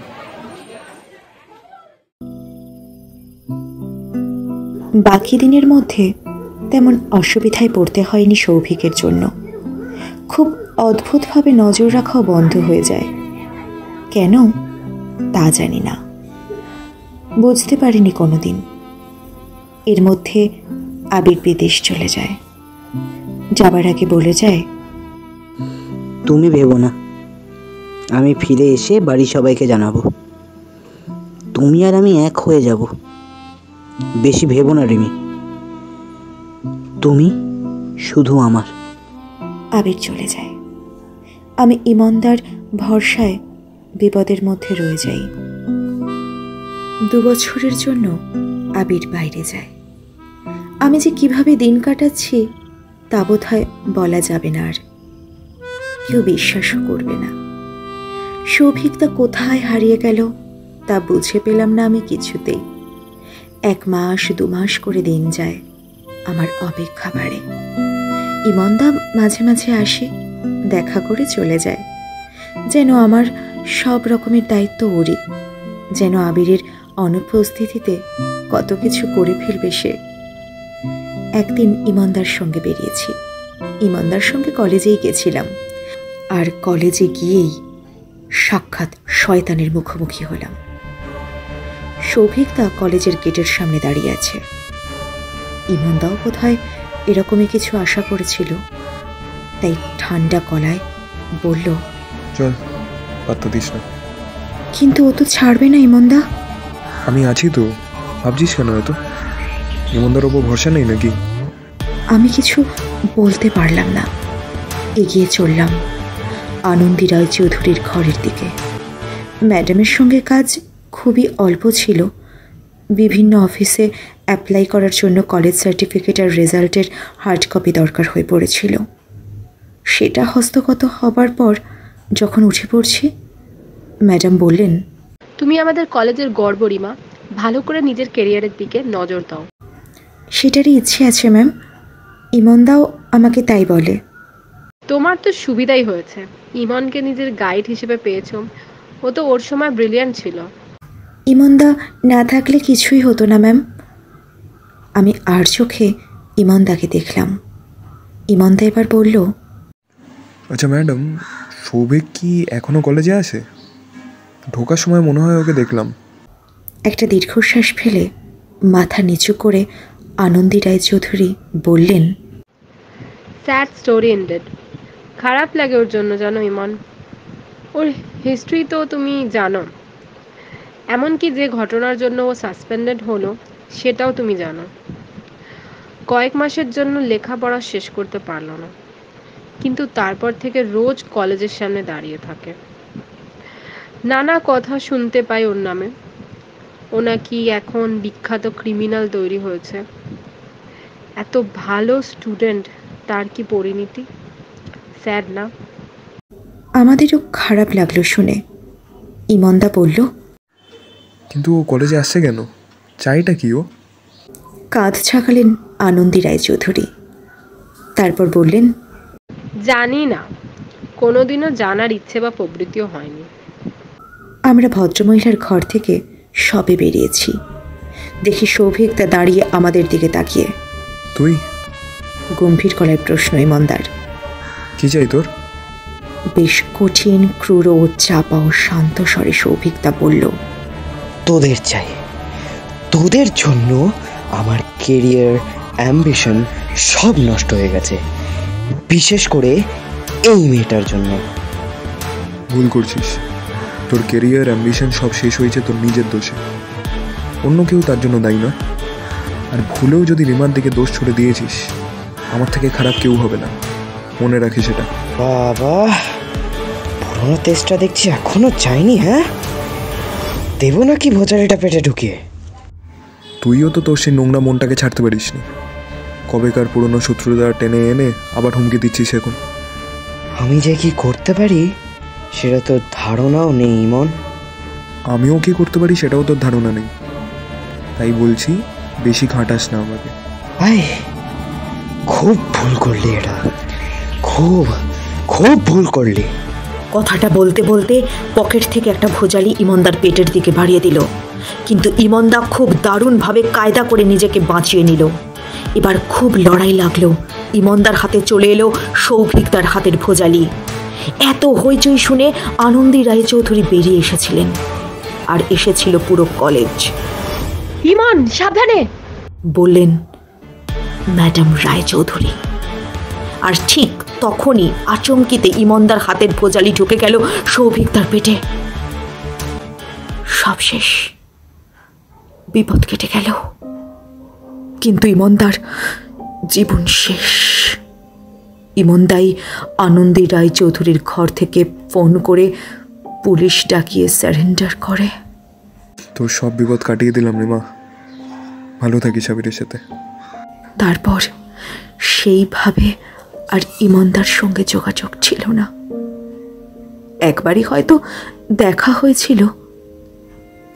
বাকি দিনের মধ্যে তেমন অসুবিধায় পড়তে হয়নি সৌভিকের জন্য। খুব অদ্ভুতভাবে নজর রাখাও বন্ধ হয়ে যায়। কেন তা জানি না, বুঝতে পারিনি কোনোদিন। এর মধ্যে আবির বিদেশ চলে যায়। যাবার আগে বলে যায়, তুমি ভেবো না, আমি ফিরে এসে বাড়ির সবাইকে জানাবো। তুমি আর আমি এক হয়ে যাব। বেশি ভেবো না রিমি, তুমি শুধু আমার। আবির চলে যায়। আমি ইমনদার ভরসায় বিপদের মধ্যে রয়ে যাই। 2 বছরের জন্য আবির বাইরে যায়। আমি যে কিভাবে দিন কাটাচ্ছি তা বোধহয় বলা যাবে না, আর কেউ বিশ্বাসও করবে না। সৌভিকটা কোথায় হারিয়ে গেল তা বুঝে পেলাম না আমি কিছুতেই। 1 মাস 2 মাস করে দিন যায়, আমার অপেক্ষা বাড়ে। ইমনদা মাঝে মাঝে আসে, দেখা করে চলে যায়, যেন আমার সব রকমের দায়িত্ব ওরই, যেন আবিরের অনুপস্থিতিতে কত কিছু করে ফেলবে সে। একদিন ইমনদার সঙ্গে বেরিয়েছি, ইমনদার সঙ্গে কলেজেই গেছিলাম, আর কলেজে গিয়েই সাক্ষাৎ শয়তানের মুখোমুখি হলাম। সৌভিকদা কলেজের গেটের সামনে দাঁড়িয়ে আছে। ইমনদাও বোধহয় এরকমই কিছু আশা করেছিল, তাই ঠান্ডা গলায় বলল, চল, পাত্তা দিস না। কিন্তু ও তো ছাড়বে না ইমনদা। আমি আছি তো, ভাবছিস কেন? এত ইমনদার ওপর ভরসা নেই নাকি? আমি কিছু বলতে পারলাম না। এগিয়ে চললাম আনন্দী রায় চৌধুরীর ঘরের দিকে। ম্যাডামের সঙ্গে কাজ খুবই অল্প ছিল। বিভিন্ন অফিসে অ্যাপ্লাই করার জন্য কলেজ সার্টিফিকেট আর রেজাল্টের হার্ড কপি দরকার হয়ে পড়েছিল। সেটা হস্তগত হবার পর যখন উঠে পড়ছি, ম্যাডাম বললেন, তুমি আমাদের কলেজের গর্ব রিমা, ভালো করে নিজের কেরিয়ারের দিকে নজর দাও। সেটারই ইচ্ছে আছে ম্যাম। ইমনদাও আমাকে তাই বলে। তোমার তো সুবিধাই হয়েছে, ইমনকে নিজের গাইড হিসেবে পেয়েছো। ও তো ওর সময় ব্রিলিয়ান্ট ছিল। ইমনদা না থাকলে কিছুই হতো না ম্যাম। আমি আর চোখে ইমনদাকে দেখলাম। ইমনদা এবার বলল, আচ্ছা ম্যাডাম, সৌভিক কি এখনো কলেজে আছে? ঢোকার সময় মনে হয় ওকে দেখলাম। একটা দীর্ঘশ্বাস ফেলে মাথা নিচু করে আনন্দী রায়চৌধুরী বললেন, স্যাড স্টোরি এন্ডেড। খারাপ লাগে ওর জন্য, জানো ইমন। ওর হিস্ট্রি তো তুমি জানো, এমনকি যে ঘটনার জন্য ও সাসপেন্ডেড হলো সেটাও তুমি জানো। কয়েক মাসের জন্য লেখাপড়া শেষ করতে পারলো না, কিন্তু তারপর থেকে রোজ কলেজের সামনে দাঁড়িয়ে থাকে। নানা কথা শুনতে পাই ওর নামে। ও নাকি এখন বিখ্যাত ক্রিমিনাল তৈরি হয়েছে। এত ভালো স্টুডেন্ট, তার কি পরিণতি। স্যাড না? আমাদেরও খারাপ লাগলো শুনে। ইমনদা বলল, কিন্তু ও কলেজে আসছে কেন? চাইটা কি ও? কাঁধ ছাকালেন আনন্দী রায়চৌধুরী। তারপর বললেন, জানি না, কোনোদিনও জানার ইচ্ছে বা প্রবৃত্তিও হয়নি। আমরা ভদ্রমহিলার ঘর থেকে সবে বেরিয়েছি। দেখি সৌভিকদা দাঁড়িয়ে আমাদের দিকে তাকিয়ে। তুই? গম্ভীর গলায় প্রশ্ন ইমনদার। কি চাই তোর? বেশ কঠিন, ক্রূর ও চাপা ও শান্ত স্বরে সৌভিকদা বলল, তোদের চাই। তোদের জন্য আমার কেরিয়ার, অ্যাম্বিশন সব নষ্ট হয়ে গেছে, বিশেষ করে এই মেয়েটার জন্য। ভুল করছিস। তোর কেরিয়ার, অ্যাম্বিশন সব শেষ হয়েছে তোর নিজের দোষে। অন্য কেউ তার জন্য দায়ী নয়। আর ভুলেও যদি রিমার দিকে দোষ ছুড়ে দিয়েছিস, আমার থেকে খারাপ কেউ হবে না, মনে রাখিস সেটা। বাবা, পুরোনো তেজটা দেখছি এখনো যায়নি। হ্যাঁ, দেবো নাকি ভোজারিটা পেটে ঢুকিয়ে? তুইও তো তোর সেই নোংরা মনটাকে ছাড়তে পারিস নি। কবেকার পুরনো শত্রুতা টেনে এনে আবার হুমকি দিচ্ছিস এখন। আমি যে কি করতে পারি সেটা তোর ধারণাও নেই ইমন। আমিও কি করতে পারি সেটাও তোর ধারণা নেই। তাই বলছি, বেশি খাটাস না আমাকে। ভাই, খুব ভুল করলি, এটা খুব খুব ভুল করলি। কথাটা বলতে বলতে পকেট থেকে একটা ভোজালি ইমনদার পেটের দিকে বাড়িয়ে দিল। কিন্তু ইমনদা খুব দারুণভাবে কায়দা করে নিজেকে বাঁচিয়ে নিল। এবার খুব লড়াই লাগলো। ইমনদার হাতে চলে এলো সৌভিকদার হাতের ভোজালি। এত হইচই শুনে আনন্দী রায়চৌধুরী বেরিয়ে এসেছিলেন। আর এসেছিল পুরো কলেজ। ইমন, সাবধানে, বললেন ম্যাডাম রায়চৌধুরী। আর ঠিক তখনই আচমকিতে ইমনদার হাতের ভোজালি ঢুকে গেল সৌভিকদার পেটে। সব শেষ, বিপদ কেটে গেল। কিন্তু ইমনদার জীবন শেষ। ইমনদাই আনন্দী রায়চৌধুরীর ঘর থেকে ফোন করে পুলিশ ডাকিয়ে সারেন্ডার করে। তোর সব বিপদ কাটিয়ে দিলাম রে মা। ভালো থাকিস সাবিরের সাথে। তারপর সেইভাবে আর ইমনদার সঙ্গে যোগাযোগ ছিল না। একবারই হয়তো দেখা হয়েছিল,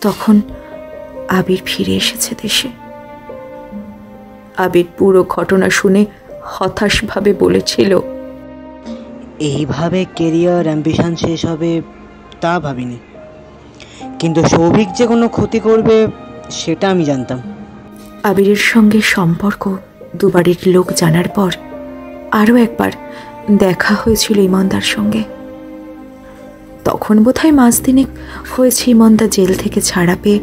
তখন আবির ফিরে এসেছে দেশে। আবির পুরো ঘটনা শুনে হতাশভাবে বলেছিল, এইভাবে কেরিয়ার, অ্যাম্বিশন শেষ হবে তা ভাবিনি, কিন্তু সৌভিক যে কোনো ক্ষতি করবে সেটা আমি জানতাম। আবিরের সঙ্গে সম্পর্ক দুবারের লোক জানার পর আরও একবার দেখা হয়েছিল ইমনদার সঙ্গে। তখন বোধহয় মাস দিনেক হয়েছে ইমনদা জেল থেকে ছাড়া পেয়ে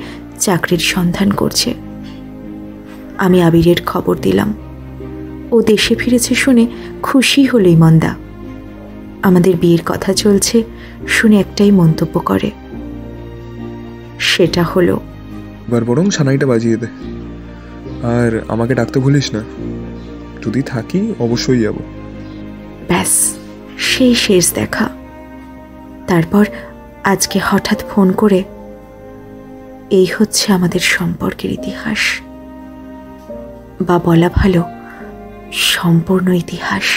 চাকরির সন্ধান করছে। আমি আবিরের খবর দিলাম। ও দেশে ফিরেছে শুনে খুশি হলো ইমনদা। আমাদের বিয়ের কথা চলছে শুনে একটাই মন্তব্য করে, সেটা হলো, এবার বরং সানাইটা বাজিয়ে দে। আর আমাকে ডাকতে ভুলিস না, যদি থাকি অবশ্যই যাব। ব্যাস, সেই শেষ দেখা। তারপর আজকে হঠাৎ ফোন করে, এই হচ্ছে আমাদের সম্পর্কের ইতিহাস, বা বলা ভালো সম্পূর্ণ ইতিহাস।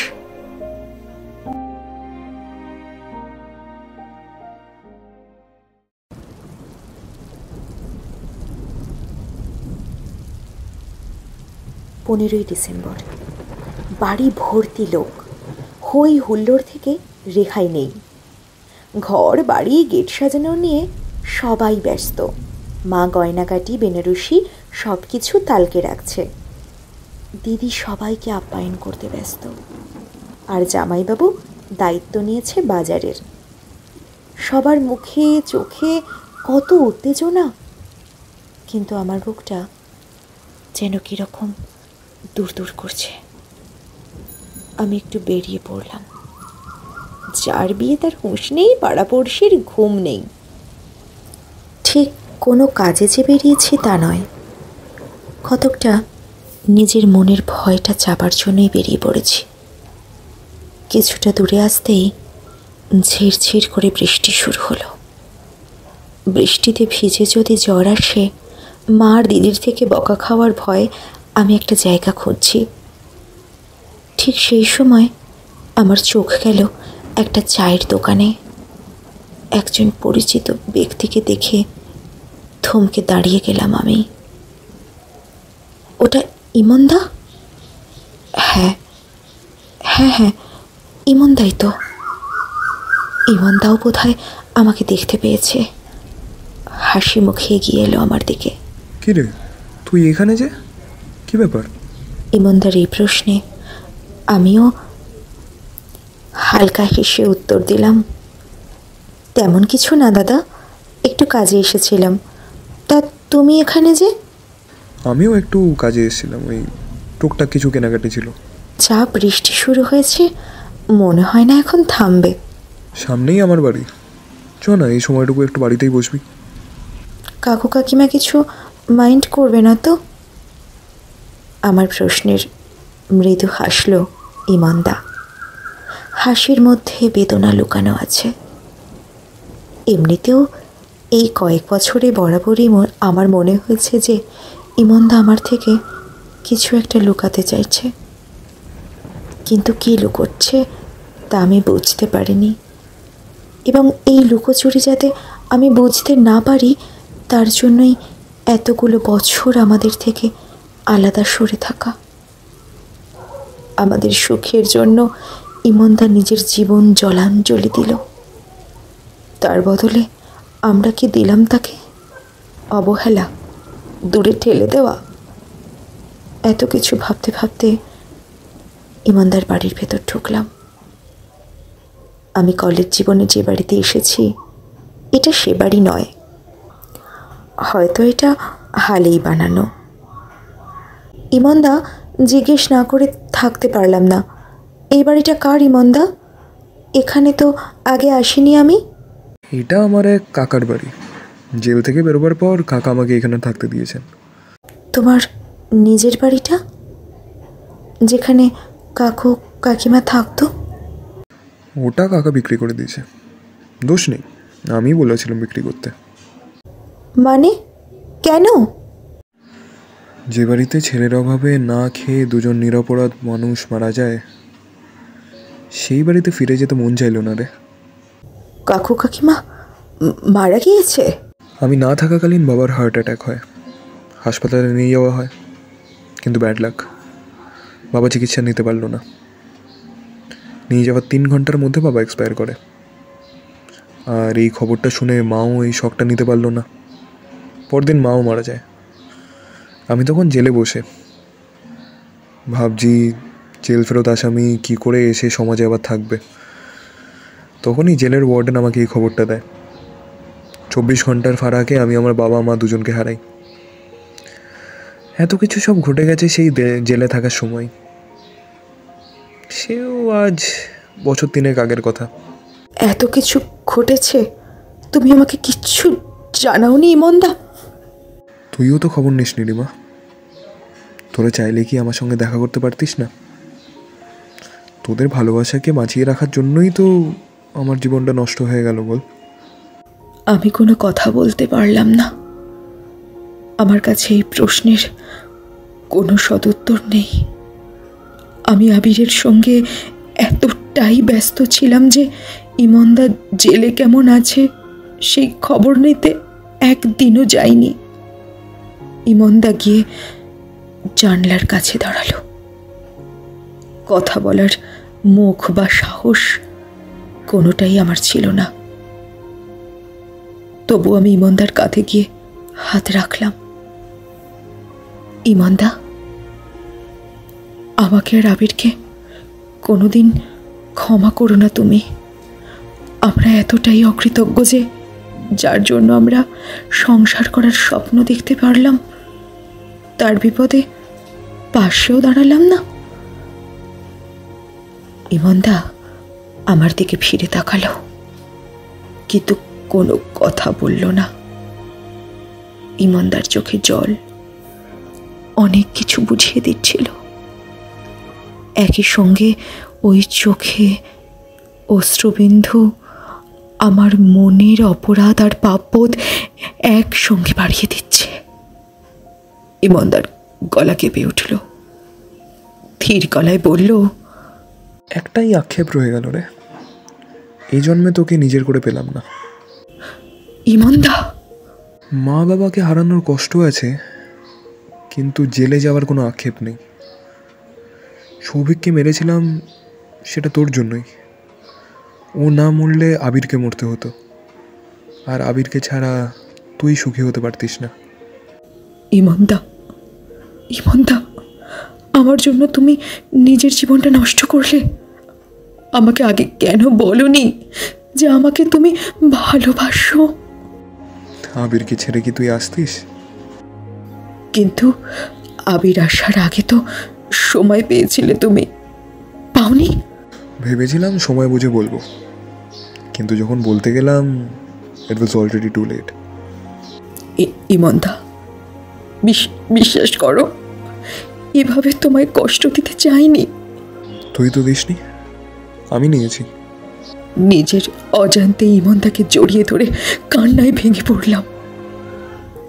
পনেরোই ডিসেম্বর। বাড়ি ভর্তি লোক। হই হুল্লোড় থেকে রেহাই নেই। ঘর বাড়ি গেট সাজানো নিয়ে সবাই ব্যস্ত। মা গয়নাকাটি, বেনারসি সব কিছু তালকে রাখছে। দিদি সবাইকে আপ্যায়ন করতে ব্যস্ত। আর জামাইবাবু দায়িত্ব নিয়েছে বাজারের। সবার মুখে চোখে কত উত্তেজনা, কিন্তু আমার বুকটা যেন কীরকম দূর দূর করছে। আমি একটু বেরিয়ে পড়লাম। যার বিয়ে তার হুঁশ নেই, পাড়াপড়শির ঘুম নেই। ঠিক কোনো কাজে যে বেরিয়েছি তা নয়, কতকটা নিজের মনের ভয়টা চাপার জন্যই বেরিয়ে পড়েছি। কিছুটা দূরে আসতেই ঝিরঝির করে বৃষ্টি শুরু হলো। বৃষ্টিতে ভিজে যদি জ্বর আসে, মা আর দিদির থেকে বকা খাওয়ার ভয়ে আমি একটা জায়গা খুঁজছি। ঠিক সেই সময় আমার চোখ গেল একটা চায়ের দোকানে। একজন পরিচিত ব্যক্তিকে দেখে থমকে দাঁড়িয়ে গেলাম আমি। ওটা ইমনদা? হ্যাঁ হ্যাঁ হ্যাঁ, ইমনদাই তো। ইমনদাও বোধহয় আমাকে দেখতে পেয়েছে। হাসি মুখে এগিয়ে এলো আমার দিকে। কি রে, তুই এখানে যে? কি ব্যাপার? ইমনদার এই প্রশ্নে আমিও হালকা হেসে উত্তর দিলাম, তেমন কিছু না দাদা, একটু কাজে এসেছিলাম। তা তুমি এখানে যে? আমিও একটু কাজে এসেছিলাম, ওই টুকটাক কিছু কেনাকাটি ছিল। যা বৃষ্টি শুরু হয়েছে, মনে হয় না এখন থামবে। সামনেই আমার বাড়ি, চ না এই সময়টুকু একটু বাড়িতেই বসবি। কাকু কাকিমা কিছু মাইন্ড করবে না তো? আমার প্রশ্নের মৃদু হাসল ইমনদা। হাসির মধ্যে বেদনা লুকানো আছে। এমনিতেও এই কয়েক বছরে বরাবরই আমার মনে হয়েছে যে ইমনদা আমার থেকে কিছু একটা লুকাতে চাইছে, কিন্তু কী লুকোচ্ছে তা আমি বুঝতে পারিনি। এবং এই লুকোচুরি যাতে আমি বুঝতে না পারি, তার জন্যই এতগুলো বছর আমাদের থেকে আলাদা সরে থাকা। আমাদের সুখের জন্য ইমনদা নিজের জীবন জলাঞ্জলি দিল। তার বদলে আমরা কি দিলাম তাকে? অবহেলা, দূরে ঠেলে দেওয়া। এত কিছু ভাবতে ভাবতে ইমনদার বাড়ির ভেতর ঢুকলাম। আমি কলেজ জীবনে যে বাড়িতে এসেছি, এটা সে বাড়ি নয়। হয়তো এটা হালেই বানানো। ইমনদা, জিজ্ঞেস না করে থাকতে পারলাম না, এই বাড়িটা কার ইমনদা? এখানে তো আগে আসিনি আমি। এটা আমার এক কাকার বাড়ি। জেল থেকে বেরোবার পর কাকা আমাকে এখানে থাকতে দিয়েছেন। তোমার নিজের বাড়িটা, যেখানে কাকু কাকিমা থাকতো? ওটা কাকা বিক্রি করে দিয়েছে। দোষ নেই, আমি বলেছিলাম বিক্রি করতে। মানে কেন? যে বাড়িতে ছেলের অভাবে না খেয়ে দুজন নিরপরাধ মানুষ মারা যায়, সেই বাড়িতে ফিরে যেতে মন চাইল না রে। কাকু কাকিমা মারা গিয়েছে? আমি না থাকাকালীন বাবার হার্ট অ্যাটাক হয়, হাসপাতালে নিয়ে যাওয়া হয়, কিন্তু ব্যাড লাক, বাবা চিকিৎসা নিতে পারলো না। নিয়ে যাওয়ার 3 ঘন্টার মধ্যে বাবা এক্সপায়ার করে। আর এই খবরটা শুনে মাও এই শকটা নিতে পারলো না। পরদিন মাও মারা যায়। আমি তখন জেলে বসে ভাবছি, জেল ফেরত আসামি কী করে এসে সমাজে আবার থাকবে। তখনই জেলের ওয়ার্ডেন আমাকে এই খবরটা দেয়। 24 ঘন্টার ফারাকে আমি আমার বাবা মা দুজনকে হারাই। এত কিছু সব ঘটে গেছে সেই জেলে থাকার সময়। সেও আজ বছর 3 আগের কথা। এত কিছু ঘটেছে, তুমি আমাকে কিচ্ছু জানাওনি ইমনদা? তুইও তো খবর নিস নি রিমা। তোরা চাইলে কি আমার সঙ্গে দেখা করতে পারতিস না? তোদের ভালোবাসাকে বাঁচিয়ে রাখার জন্যই তো আমার জীবনটা নষ্ট হয়ে গেল বল। আমি কোনো কথা বলতে পারলাম না। আমার কাছে এই প্রশ্নের কোনো সদুত্তর নেই। আমি আবিরের সঙ্গে এতটাই ব্যস্ত ছিলাম যে ইমনদা জেলে কেমন আছে সেই খবর নিতে একদিনও যাইনি। ইমনদা গিয়ে জানলার কাছে দাঁড়ালো। কথা বলার মুখ বা সাহস কোনোটাই আমার ছিল না। তবু আমি ইমনদার কাঁধে গিয়ে হাত রাখলাম। ইমনদা, আমাকে আর আবিরকে কোনোদিন ক্ষমা করো না তুমি। আমরা এতটাই অকৃতজ্ঞ যে যার জন্য আমরা সংসার করার স্বপ্ন দেখতে পারলাম, তার বিপদে পাশেও দাঁড়ালাম না। ইমনদা আমার দিকে ফিরে তাকালো, কিন্তু কোনো কথা বলল না। ইমনদার চোখে জল অনেক কিছু বুঝিয়ে দিচ্ছিল। একই সঙ্গে ওই চোখে অশ্রুবিন্দু আমার মনের অপরাধ আর পাপবোধ একসঙ্গে বাড়িয়ে দিচ্ছে। ইমনদার গলা কেঁপে উঠল, ধীর গলায় বলল, একটাই আক্ষেপ রয়ে গেল রে, এই জন্মে তোকে নিজের করে পেলাম না। ইমনদা, মা বাবাকে হারানোর কষ্ট আছে, কিন্তু জেলে যাওয়ার কোনো আক্ষেপ নেই। সৌভিককে মেরেছিলাম সেটা তোর জন্যই। ও না মরলে আবিরকে মরতে হতো, আর আবিরকে ছাড়া তুই সুখী হতে পারতিস না। ইমনদা, ইমনদা, আমার জন্য তুমি নিজের জীবনটা নষ্ট করলে। আমাকে আগে কেন বলনি যে আমাকে তুমি ভালোবাসো? আবিরকে ছেড়ে কি তুই আসতিস? কিন্তু আবির আসার আগে তো সময় পেয়েছিলে, তুমি পাওনি? ভেবেছিলাম সময় বুঝে বলবো, কিন্তু যখন বলতে গেলাম ইট ওয়াজ অলরেডি টু লেট। ইমনদা, বিশ্বাস করো, এভাবে তোমায় কষ্ট দিতে চাইনি। তুই তো দিসনি, আমি নিয়েছি। নিজের অজান্তে ইমনদাকে জড়িয়ে ধরে কান্নায় ভেঙে পড়লাম।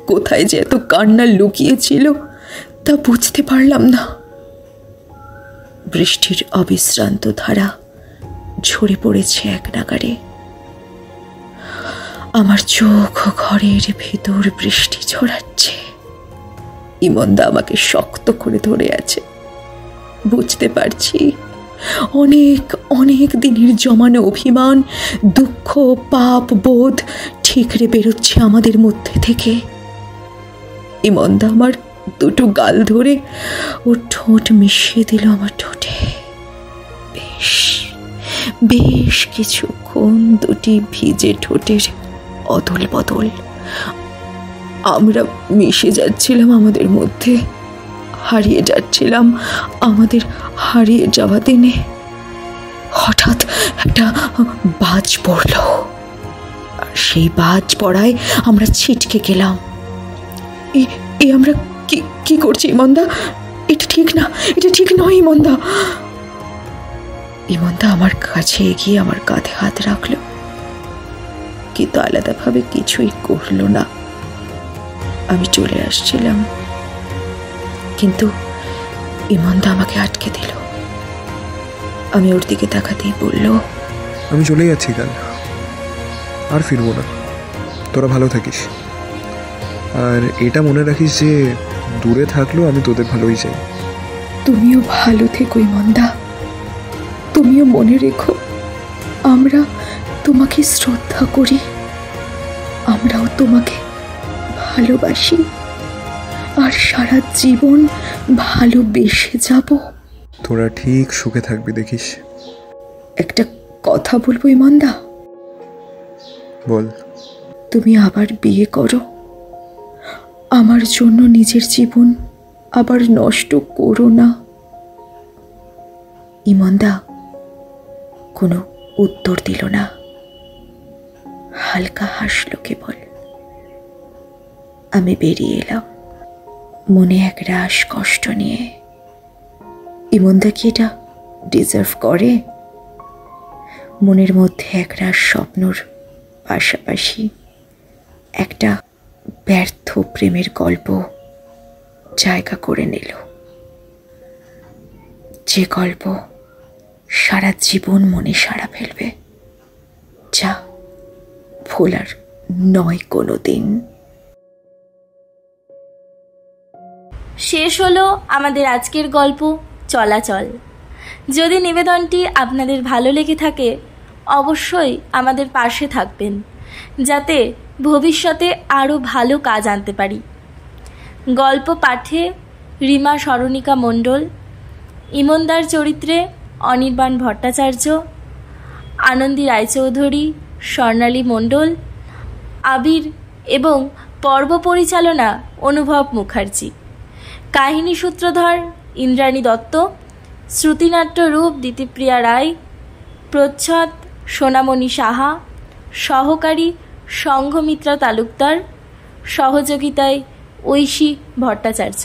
কোথায় যে এত কান্না লুকিয়েছিল তা বুঝতে পারলাম না। বৃষ্টির অবিশ্রান্ত ধারা ঝরে পড়েছে এক নাগারে। আমার চোখ ও ঘরের ভেতর বৃষ্টি ঝরাচ্ছে। ইমনদা আমাকে শক্ত করে ধরে আছে। বুঝতে পারছি অনেক অনেক দিনের জমানো অভিমান, দুঃখ, পাপ বোধ ঠিকরে বেরোচ্ছে আমাদের মধ্যে থেকে। ইমনদা আমার দুটো গাল ধরে ওর ঠোঁট মিশিয়ে দিল আমার ঠোঁটে। বেশ বেশ কিছুক্ষণ দুটি ভিজে ঠোঁটের অদল বদল। আমরা মিশে যাচ্ছিলাম আমাদের মধ্যে, হারিয়ে যাচ্ছিলাম আমাদের হারিয়ে যাওয়া দিনে। হঠাৎ একটা বাজ পড়ল, আর সেই বাজ পড়ায় আমরা ছিটকে গেলাম। এ আমরা কি করছি ইমনদা? এটা ঠিক না, এটা ঠিক নয় ইমনদা। ইমনদা আমার কাছে এগিয়ে আমার কাঁধে হাত রাখলো, কিন্তু আলাদাভাবে কিছুই করলো না। আমি চলে আসছিলাম, কিন্তু ইমনদা আমাকে আটকে দিল। আমি ওর দিকে তাকাতেই বলল, আমি চলে যাচ্ছি কাল, আর ফিরবো না। তোরা ভালো থাকিস, আর এটা মনে রাখিস যে দূরে থাকলেও আমি তোদের ভালোই চাই। তুমিও ভালো থেকো ইমনদা, তুমিও মনে রেখো আমরা তোমাকে শ্রদ্ধা করি, আমরাও তোমাকে ভালোবাসি, আর সারা জীবন ভালোবেসে যাব। তোরা ঠিক সুখে থাকবি দেখিস। একটা কথা বলবো ইমনদা? বল। তুমি আবার বিয়ে করো, আমার জন্য নিজের জীবন আবার নষ্ট করো না। ইমনদা কোনো উত্তর দিল না, হালকা হাসলো কেবল। আমি বেরিয়ে এলাম মনে এক রাশ কষ্ট নিয়ে। ইমনদা কি এটা ডিজার্ভ করে? মনের মধ্যে এক রাশ স্বপ্নর পাশাপাশি একটা ব্যর্থ প্রেমের গল্প জায়গা করে নিল, যে গল্প সারা জীবন মনে সাড়া ফেলবে, যা ভোলার নয় কোনো দিন। শেষ হলো আমাদের আজকের গল্প চলাচল। যদি নিবেদনটি আপনাদের ভালো লেগে থাকে অবশ্যই আমাদের পাশে থাকবেন, যাতে ভবিষ্যতে আরও ভালো কাজ আনতে পারি। গল্প পাঠে রিমা স্মরণিকা মণ্ডল, ইমনদার চরিত্রে অনির্বাণ ভট্টাচার্য, আনন্দী রায়চৌধুরী, স্বর্ণালী মণ্ডল, আবির এবং পর্ব পরিচালনা অনুভব মুখার্জি। কাহিনী সূত্রধর ইন্দ্রাণী দত্ত, শ্রুতিনাট্য রূপ দিতিপ্রিয়া রায়, প্রচ্ছদ সোনামণি সাহা, সহকারী সংঘমিত্রা তালুকদার, সহযোগিতায় ঐশী ভট্টাচার্য।